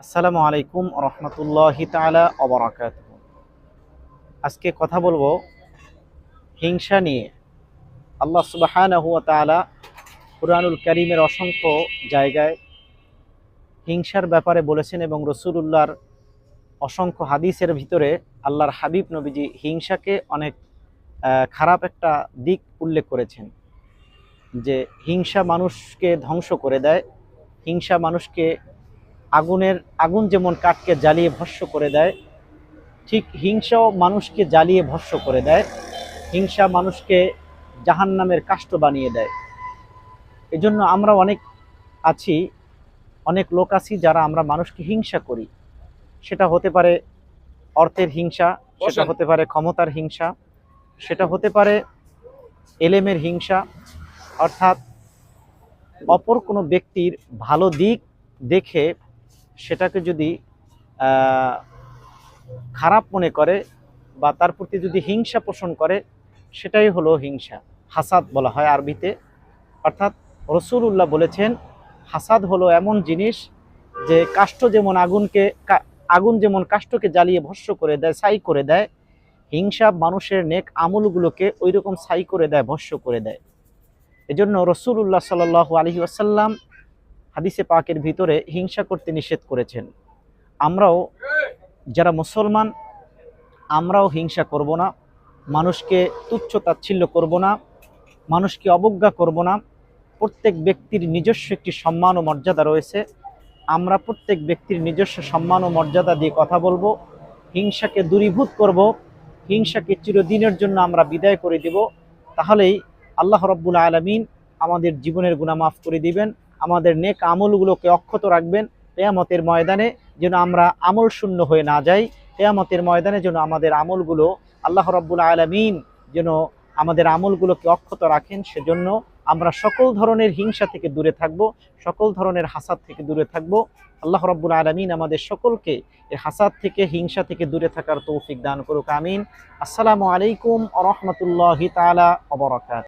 আসসালামু আলাইকুম রহমতুল্লাহি তাআলা ওয়া বারাকাতুহু। আজকে কথা বলবো হিংসা নিয়ে। আল্লাহ সুবহানাহু ওয়া তাআলা কুরআনুল কারীমের অসংখ্য জায়গায় হিংসার ব্যাপারে বলেছেন এবং রাসূলুল্লাহর অসংখ্য হাদিসের ভিতরে আল্লাহর হাবিব নবীজি হিংসাকে অনেক খারাপ একটা দিক উল্লেখ করেছেন, যে হিংসা মানুষকে ধ্বংস করে দেয়। হিংসা মানুষকে আগুন যেমন কাঠকে জ্বালিয়ে ভস্ম করে দেয়, ঠিক হিংসাও মানুষকে জ্বালিয়ে ভস্ম করে দেয়। হিংসা মানুষকে জাহান্নামের কাষ্ঠ বানিয়ে দেয়। এজন্য আমরা অনেক লোক আছি যারা আমরা মানুষকে হিংসা করি। সেটা হতে পারে অর্থের হিংসা, সেটা হতে পারে ক্ষমতার হিংসা, সেটা হতে পারে এলেমের হিংসা। অর্থাৎ অপর কোনো ব্যক্তির ভালো দিক দেখে সেটাকে যদি খারাপ মনে করে বা তার প্রতি যদি হিংসা পোষণ করে, সেটাই হলো হিংসা। হাসাদ বলা হয় আরবিতে। অর্থাৎ রাসূলুল্লাহ বলেছেন, হাসাদ হলো এমন জিনিস যে আগুন যেমন কাষ্ঠকে জ্বালিয়ে ভস্ম করে দেয়, ছাই করে দেয়, হিংসা মানুষের নেক আমলগুলোকে ওই রকম ছাই করে দেয়, ভস্ম করে দেয়। এজন্য রাসূলুল্লাহ সাল্লাল্লাহু আলাইহি ওয়াসাল্লাম হাদিসে পাকের ভিতরে হিংসা করতে নিষেধ করেছেন। আমরাও যারা মুসলমান, আমরাও হিংসা করব না, মানুষকে তুচ্ছ তাচ্ছিল্য করব না, মানুষকে অবজ্ঞা করব না। প্রত্যেক ব্যক্তির নিজস্ব একটি সম্মান ও মর্যাদা রয়েছে। আমরা প্রত্যেক ব্যক্তির নিজস্ব সম্মান ও মর্যাদা দিয়ে কথা বলবো, হিংসাকে দূরীভূত করব, হিংসাকে চিরদিনের জন্য আমরা বিদায় করে দিব। তাহলেই আল্লাহ রাব্বুল আলামিন আমাদের জীবনের গুনাহ মাফ করে দিবেন, আমাদের নেক আমলগুলোকে অক্ষত রাখবেন। কিয়ামতের ময়দানে যেন আমরা আমল শূন্য হয়ে না যাই। কিয়ামতের ময়দানে যেন আমাদের আমলগুলো আল্লাহ রাব্বুল আলামিন যেন আমাদের আমলগুলোকে অক্ষত রাখেন। সেজন্য আমরা সকল ধরনের হিংসা থেকে দূরে থাকব, সকল ধরনের হাসাদ থেকে দূরে থাকব। আল্লাহ রাব্বুল আলামিন আমাদের সকলকে এই হাসাদ থেকে, হিংসা থেকে দূরে থাকার তৌফিক দান করুক, আমিন। আসসালামু আলাইকুম ওয়া রাহমাতুল্লাহি তাআলা ওয়া বারাকাতুহু।